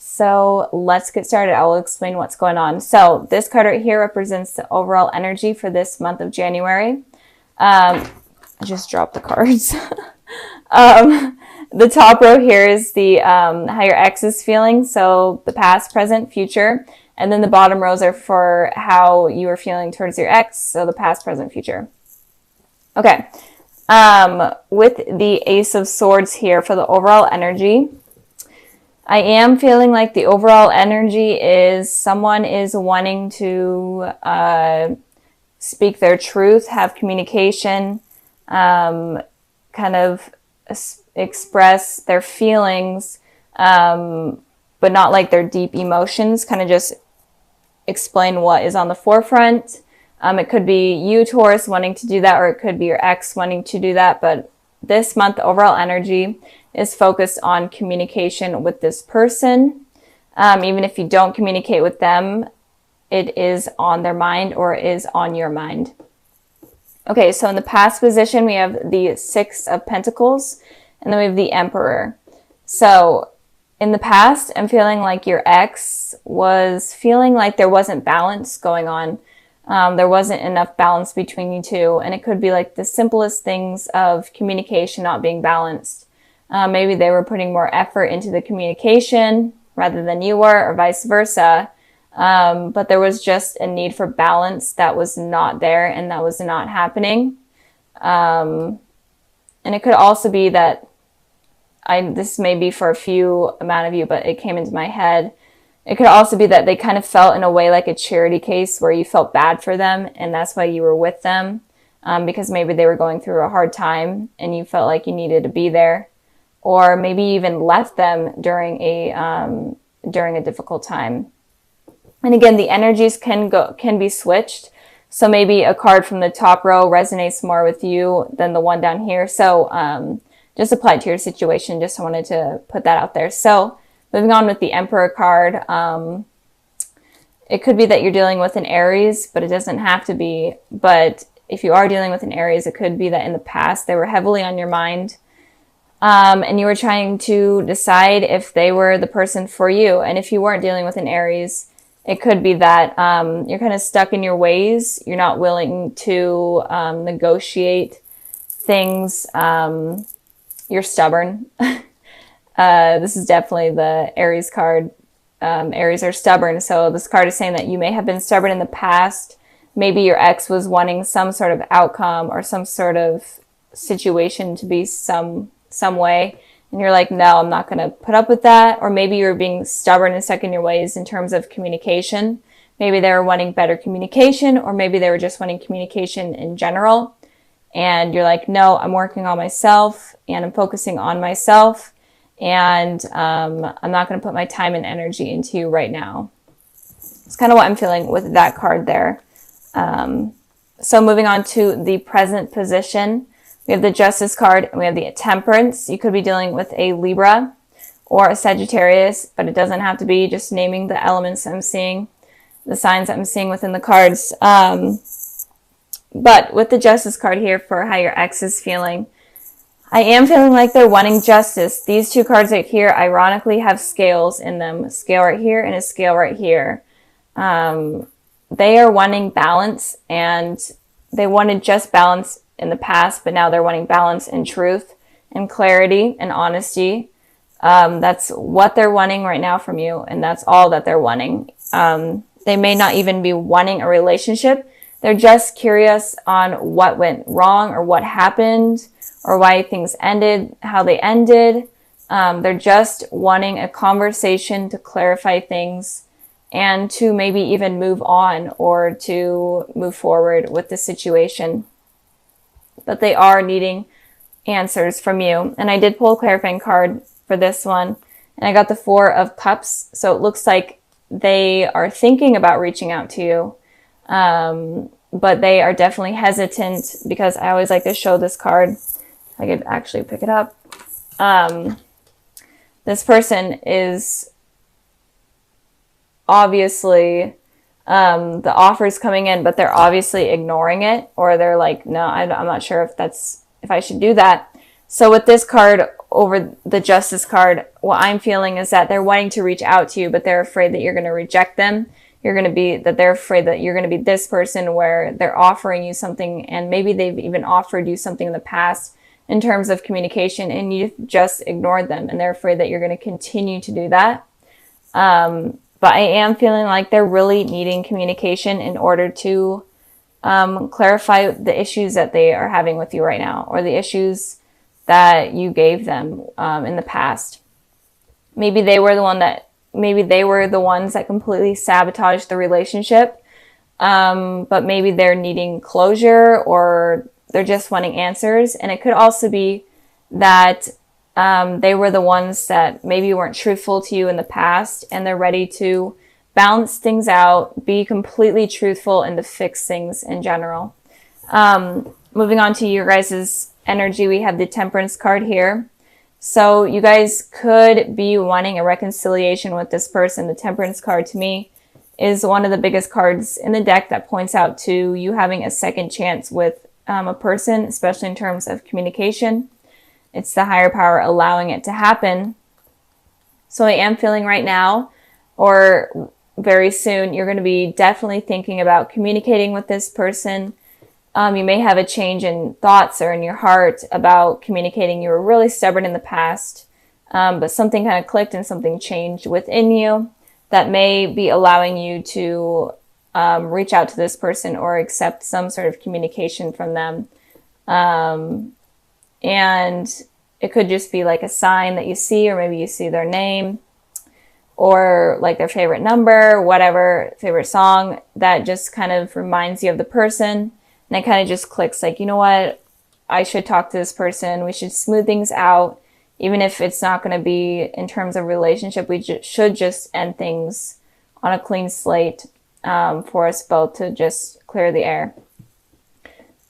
So let's get started. I will explain what's going on. So this card right here represents the overall energy for this month of January. I just dropped the cards. The top row here is the how your ex is feeling, so the past, present, future. And then the bottom rows are for how you are feeling towards your ex, so the past, present, future. Okay. With the Ace of Swords here for the overall energy, I am feeling like the overall energy is someone is wanting to speak their truth, have communication, kind of express their feelings, but not like their deep emotions, kind of just explain what is on the forefront. It could be you, Taurus, wanting to do that, or it could be your ex wanting to do that. But this month, the overall energy is focused on communication with this person. Even if you don't communicate with them, it is on their mind or is on your mind. Okay, so in the past position, we have the Six of Pentacles, and then we have the Emperor. So in the past, I'm feeling like your ex was feeling like there wasn't balance going on. There wasn't enough balance between you two, and it could be like the simplest things of communication not being balanced. Maybe they were putting more effort into the communication rather than you were, or vice versa. But there was just a need for balance that was not there, and that was not happening. And it could also be that this may be for a few amount of you, but it came into my head. It could also be that they kind of felt in a way like a charity case where you felt bad for them, and that's why you were with them, because maybe they were going through a hard time and you felt like you needed to be there, or maybe you even left them during a difficult time. And again, the energies can be switched. So maybe a card from the top row resonates more with you than the one down here. So just apply it to your situation. Just wanted to put that out there. So moving on with the Emperor card, it could be that you're dealing with an Aries, but it doesn't have to be. But if you are dealing with an Aries, it could be that in the past they were heavily on your mind, and you were trying to decide if they were the person for you. And if you weren't dealing with an Aries, it could be that you're kind of stuck in your ways. You're not willing to negotiate things. You're stubborn. This is definitely the Aries card. Aries are stubborn. So this card is saying that you may have been stubborn in the past. Maybe your ex was wanting some sort of outcome or some sort of situation to be some way. And you're like, no, I'm not going to put up with that. Or maybe you're being stubborn and stuck in your ways in terms of communication. Maybe they were wanting better communication, or maybe they were just wanting communication in general. And you're like, no, I'm working on myself and I'm focusing on myself. And I'm not going to put my time and energy into you right now. It's kind of what I'm feeling with that card there. So moving on to the present position, we have the Justice card and we have the Temperance. You could be dealing with a Libra or a Sagittarius, but it doesn't have to be. Just naming the elements I'm seeing, the signs I'm seeing within the cards. But with the Justice card here for how your ex is feeling, I am feeling like they're wanting justice. These two cards right here, ironically, have scales in them. A scale right here and a scale right here. They are wanting balance, and they wanted just balance in the past, but now they're wanting balance and truth and clarity and honesty. That's what they're wanting right now from you, and that's all that they're wanting. They may not even be wanting a relationship. They're just curious on what went wrong or what happened or why things ended, how they ended. They're just wanting a conversation to clarify things and to maybe even move on or to move forward with the situation. But they are needing answers from you. And I did pull a clarifying card for this one, and I got the Four of Cups. So it looks like they are thinking about reaching out to you, but they are definitely hesitant, because I always like to show this card. If I could actually pick it up. This person is obviously, the offer's coming in, but they're obviously ignoring it, or they're like, no, I'm not sure if I should do that. So with this card, over the Justice card, what I'm feeling is that they're wanting to reach out to you, but they're afraid that you're going to reject them. They're afraid that you're going to be this person where they're offering you something, and maybe they've even offered you something in the past in terms of communication, and you just ignored them, and they're afraid that you're going to continue to do that. But I am feeling like they're really needing communication in order to clarify the issues that they are having with you right now, or the issues that you gave them in the past. Maybe they were the ones that completely sabotaged the relationship, but maybe they're needing closure, or they're just wanting answers. And it could also be that they were the ones that maybe weren't truthful to you in the past, and they're ready to balance things out, be completely truthful, and to fix things in general. Moving on to your guys' energy, we have the Temperance card here. So you guys could be wanting a reconciliation with this person. The Temperance card to me is one of the biggest cards in the deck that points out to you having a second chance with a person, especially in terms of communication. It's the higher power allowing it to happen. So I am feeling right now, or very soon, you're going to be definitely thinking about communicating with this person. You may have a change in thoughts or in your heart about communicating. You were really stubborn in the past, but something kind of clicked and something changed within you that may be allowing you to reach out to this person or accept some sort of communication from them. And it could just be like a sign that you see, or maybe you see their name, or like their favorite number, whatever, favorite song that just kind of reminds you of the person. And it kind of just clicks like, you know what, I should talk to this person. We should smooth things out. Even if it's not going to be in terms of relationship, we should just end things on a clean slate for us both to just clear the air.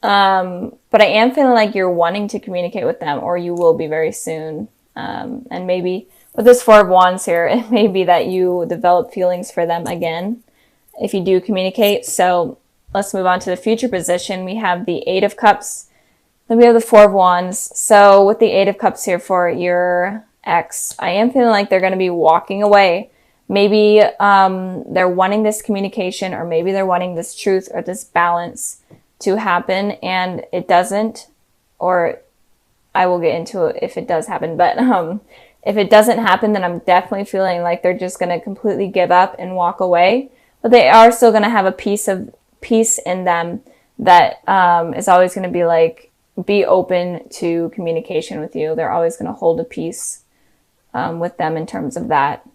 But I am feeling like you're wanting to communicate with them, or you will be very soon. And maybe with this Four of Wands here, it may be that you develop feelings for them again if you do communicate. So let's move on to the future position. We have the Eight of Cups. Then we have the Four of Wands. So with the Eight of Cups here for your ex, I am feeling like they're going to be walking away. Maybe they're wanting this communication, or maybe they're wanting this truth or this balance to happen, and it doesn't. Or I will get into it if it does happen. But if it doesn't happen, then I'm definitely feeling like they're just going to completely give up and walk away. But they are still going to have a piece in them that is always going to be like, be open to communication with you. They're always going to hold a piece with them in terms of that.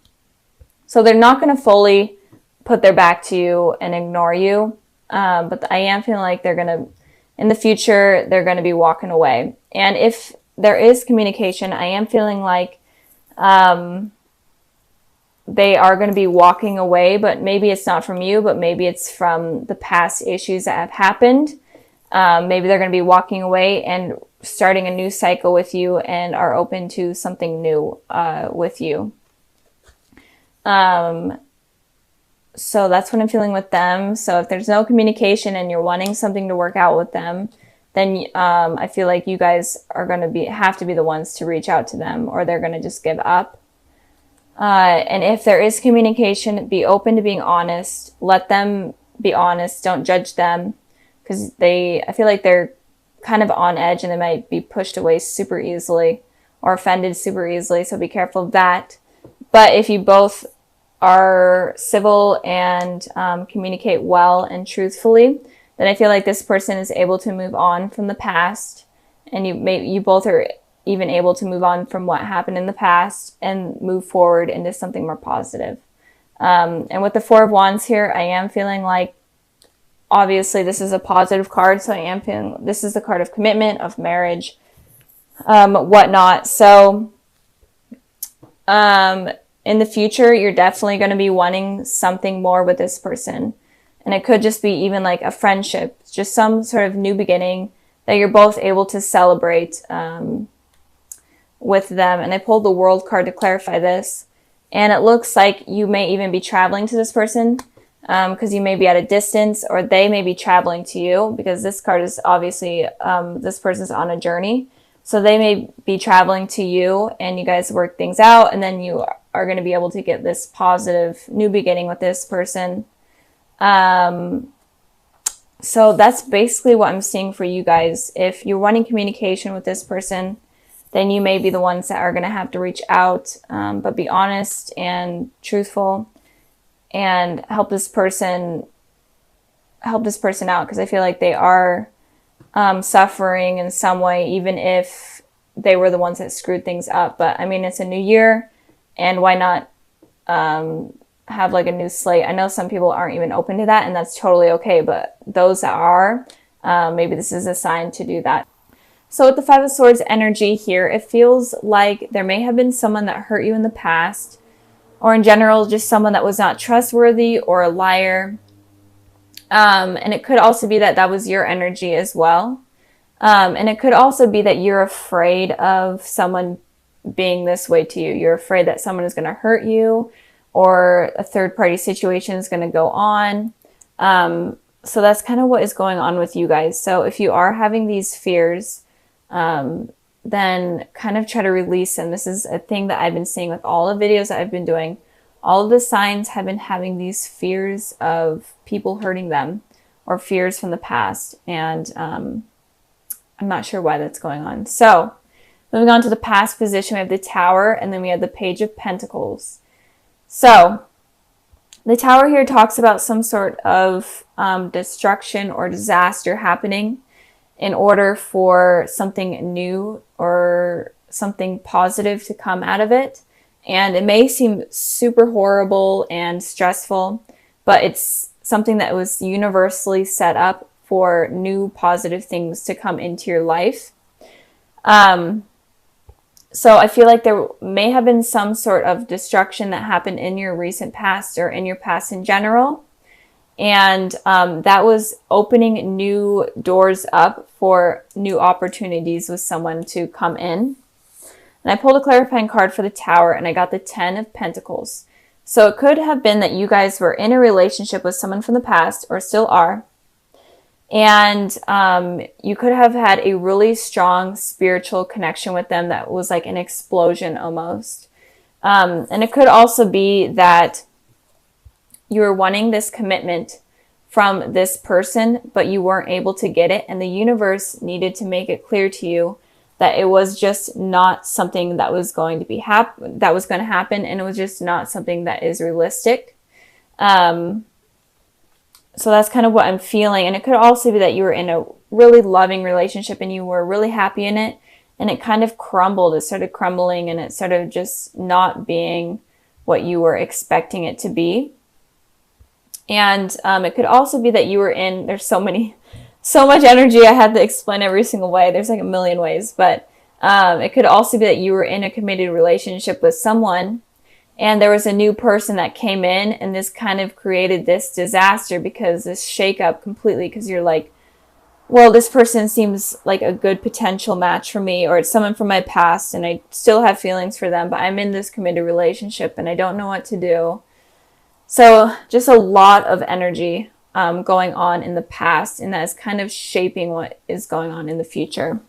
So they're not going to fully put their back to you and ignore you. But I am feeling like they're going to, in the future, they're going to be walking away. And if there is communication, I am feeling like they are going to be walking away, but maybe it's not from you, but maybe it's from the past issues that have happened. Maybe they're going to be walking away and starting a new cycle with you, and are open to something new with you. So that's what I'm feeling with them. So if there's no communication and you're wanting something to work out with them, then I feel like you guys are going to have to be the ones to reach out to them, or they're going to just give up. And if there is communication, be open to being honest. Let them be honest. Don't judge them, because I feel like they're kind of on edge, and they might be pushed away super easily or offended super easily. So be careful of that. But if you both are civil and communicate well and truthfully, then I feel like this person is able to move on from the past, and you both are even able to move on from what happened in the past and move forward into something more positive. And with the Four of Wands here, I am feeling like, obviously this is a positive card, so I am feeling this is the card of commitment, of marriage, whatnot. So in the future, you're definitely going to be wanting something more with this person. And it could just be even like a friendship, just some sort of new beginning that you're both able to celebrate with them. And I pulled the World card to clarify this. And it looks like you may even be traveling to this person, because you may be at a distance, or they may be traveling to you, because this card is obviously this person's on a journey. So they may be traveling to you and you guys work things out, and then you are going to be able to get this positive new beginning with this person. So that's basically what I'm seeing for you guys. If you're wanting communication with this person, then you may be the ones that are going to have to reach out, but be honest and truthful and help this person out, because I feel like they are suffering in some way, even if they were the ones that screwed things up. But I mean, it's a new year, and why not have like a new slate? I know some people aren't even open to that, and that's totally okay, but those that are, maybe this is a sign to do that. So with the Five of Swords energy here, it feels like there may have been someone that hurt you in the past, or in general, just someone that was not trustworthy or a liar. And it could also be that that was your energy as well. And it could also be that you're afraid of someone being this way to you. You're afraid that someone is going to hurt you, or a third party situation is going to go on. So that's kind of what is going on with you guys. So if you are having these fears, then kind of try to release them. This is a thing that I've been seeing with all the videos that I've been doing. All of the signs have been having these fears of people hurting them, or fears from the past. And I'm not sure why that's going on. So moving on to the past position, we have the Tower, and then we have the Page of Pentacles. So the Tower here talks about some sort of destruction or disaster happening in order for something new or something positive to come out of it. And it may seem super horrible and stressful, but it's something that was universally set up for new positive things to come into your life. So I feel like there may have been some sort of destruction that happened in your recent past, or in your past in general. And that was opening new doors up for new opportunities with someone to come in. And I pulled a clarifying card for the Tower, and I got the 10 of Pentacles. So it could have been that you guys were in a relationship with someone from the past, or still are. And you could have had a really strong spiritual connection with them that was like an explosion almost. And it could also be that you were wanting this commitment from this person, but you weren't able to get it. And the universe needed to make it clear to you that it was just not something that was going to be that was going to happen. And it was just not something that is realistic. So that's kind of what I'm feeling. And it could also be that you were in a really loving relationship and you were really happy in it, and it kind of crumbled. It started crumbling, and it started just not being what you were expecting it to be. And it could also be that you were in, there's so much energy, I had to explain every single way. There's like a million ways, but it could also be that you were in a committed relationship with someone, and there was a new person that came in, and this kind of created this disaster, because this shakeup completely, because you're like, well, this person seems like a good potential match for me, or it's someone from my past and I still have feelings for them, but I'm in this committed relationship and I don't know what to do. So just a lot of energy going on in the past, and that is kind of shaping what is going on in the future.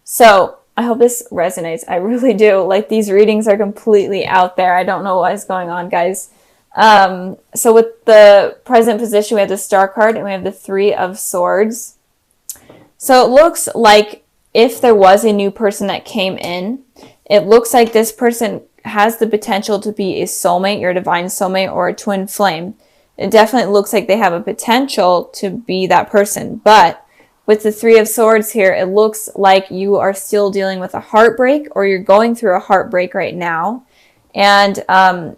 So I hope this resonates. I really do. Like, these readings are completely out there. I don't know what is going on, guys. So with the present position, we have the Star card and we have the Three of Swords. So it looks like if there was a new person that came in, it looks like this person has the potential to be a soulmate, your divine soulmate, or a twin flame. It definitely looks like they have a potential to be that person. But with the Three of Swords here, it looks like you are still dealing with a heartbreak, or you're going through a heartbreak right now. And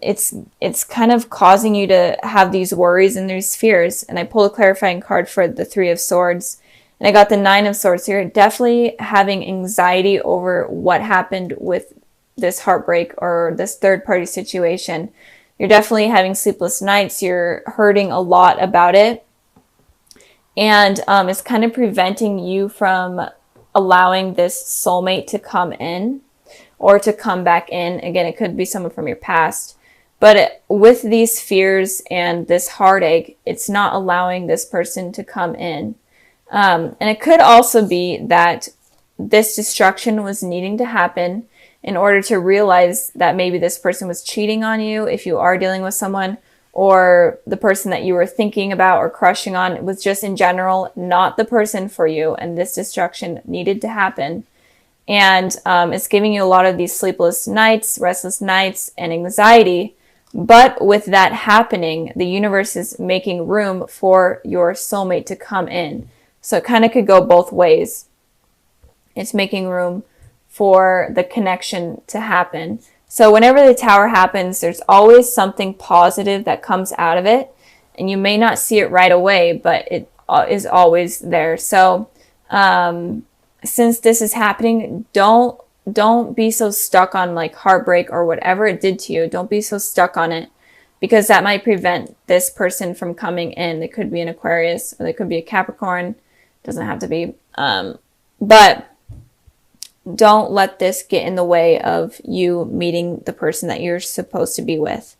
it's kind of causing you to have these worries and these fears. And I pulled a clarifying card for the Three of Swords, and I got the Nine of Swords here. Definitely having anxiety over what happened with this heartbreak or this third party situation. You're definitely having sleepless nights. You're hurting a lot about it. And it's kind of preventing you from allowing this soulmate to come in or to come back in. Again, it could be someone from your past. But with these fears and this heartache, it's not allowing this person to come in. And it could also be that this destruction was needing to happen in order to realize that maybe this person was cheating on you if you are dealing with someone, or the person that you were thinking about or crushing on was just in general not the person for you, and this destruction needed to happen. And it's giving you a lot of these sleepless nights, restless nights, and anxiety. But with that happening, the universe is making room for your soulmate to come in. So it kind of could go both ways. It's making room for the connection to happen. So whenever the Tower happens, there's always something positive that comes out of it. And you may not see it right away, but it is always there. So since this is happening, don't be so stuck on like heartbreak or whatever it did to you. Don't be so stuck on it, because that might prevent this person from coming in. It could be an Aquarius, or it could be a Capricorn. Doesn't have to be. But don't let this get in the way of you meeting the person that you're supposed to be with.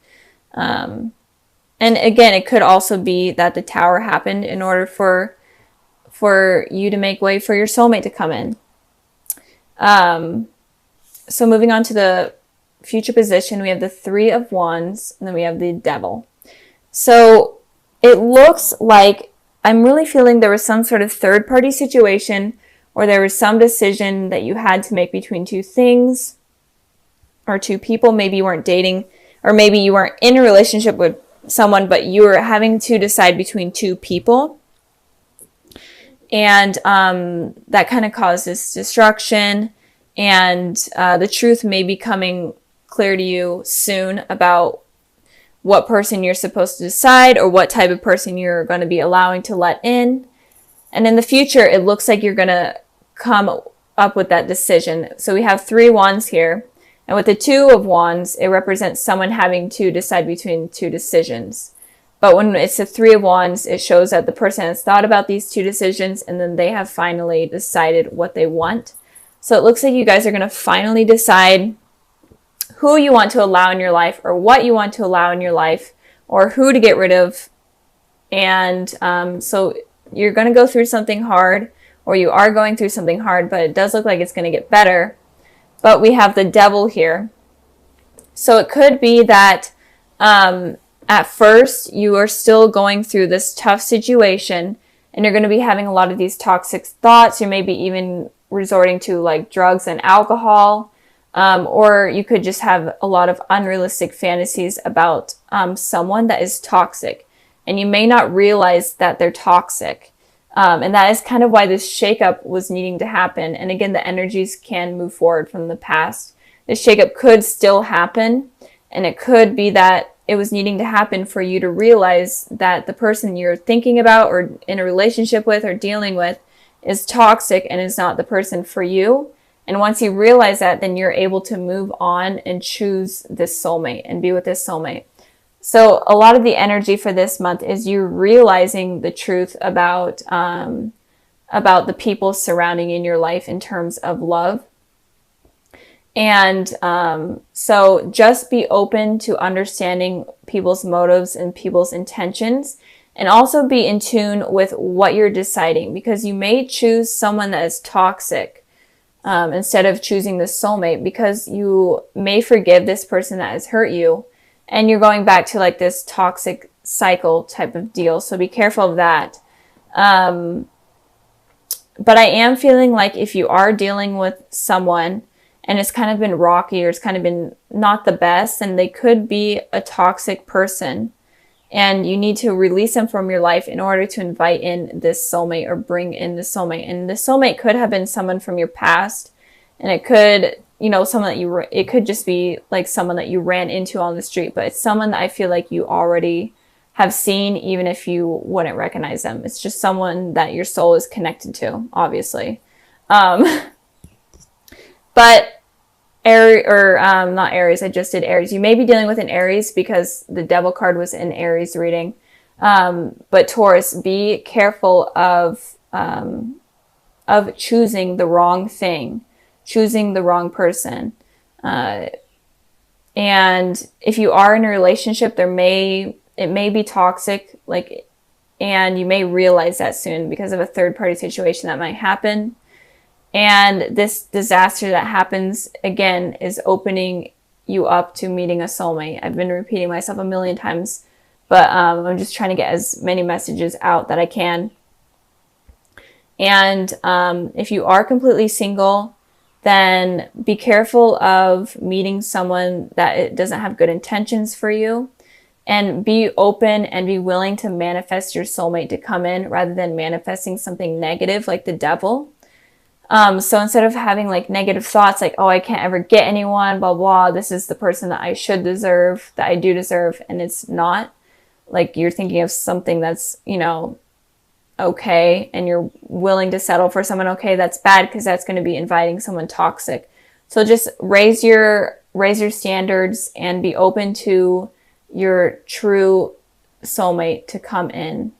And again, it could also be that the Tower happened in order for you to make way for your soulmate to come in. So moving on to the future position, we have the Three of Wands, and then we have the Devil. So it looks like I'm really feeling there was some sort of third-party situation, or there was some decision that you had to make between two things or two people. Maybe you weren't dating, or maybe you weren't in a relationship with someone, but you were having to decide between two people. And that kind of causes destruction. And the truth may be coming clear to you soon about what person you're supposed to decide, or what type of person you're going to be allowing to let in. And in the future, it looks like you're going to come up with that decision. So we have 3 wands here. And with the 2 of wands, it represents someone having to decide between two decisions. But when it's the 3 of wands, it shows that the person has thought about these two decisions, and then they have finally decided what they want. So it looks like you guys are going to finally decide who you want to allow in your life, or what you want to allow in your life, or who to get rid of. And so you're going to go through something hard, or you are going through something hard, but it does look like it's going to get better. But we have the Devil here. So it could be that at first you are still going through this tough situation, and you're going to be having a lot of these toxic thoughts. You may be even resorting to like drugs and alcohol, or you could just have a lot of unrealistic fantasies about someone that is toxic, and you may not realize that they're toxic. And that is kind of why this shakeup was needing to happen. And again, the energies can move forward from the past. This shakeup could still happen, and it could be that it was needing to happen for you to realize that the person you're thinking about, or in a relationship with, or dealing with is toxic and is not the person for you. And once you realize that, then you're able to move on and choose this soulmate and be with this soulmate. So a lot of the energy for this month is you realizing the truth about the people surrounding in your life in terms of love. And so just be open to understanding people's motives and people's intentions, and also be in tune with what you're deciding, because you may choose someone that is toxic instead of choosing the soulmate, because you may forgive this person that has hurt you, and you're going back to like this toxic cycle type of deal. So be careful of that. But I am feeling like if you are dealing with someone and it's kind of been rocky, or it's kind of been not the best, and they could be a toxic person, and you need to release them from your life in order to invite in this soulmate, or bring in the soulmate. And the soulmate could have been someone from your past, and it could, someone that it could just be like someone that you ran into on the street, but it's someone that I feel like you already have seen, even if you wouldn't recognize them. It's just someone that your soul is connected to, obviously. But not Aries, I just did Aries. You may be dealing with an Aries because the Devil card was in Aries reading. But Taurus, be careful of choosing the wrong thing, choosing the wrong person. And if you are in a relationship, it may be toxic, and you may realize that soon because of a third party situation that might happen. And this disaster that happens again is opening you up to meeting a soulmate. I've been repeating myself a million times, but I'm just trying to get as many messages out that I can. And if you are completely single, then be careful of meeting someone that it doesn't have good intentions for you, and be open and be willing to manifest your soulmate to come in rather than manifesting something negative like the devil. So instead of having like negative thoughts like, oh, I can't ever get anyone, blah, blah, this is the person that I should deserve, that I do deserve, and it's not. Like you're thinking of something that's, you know, okay, and you're willing to settle for someone okay, that's bad, because that's going to be inviting someone toxic. So just raise your standards and be open to your true soulmate to come in.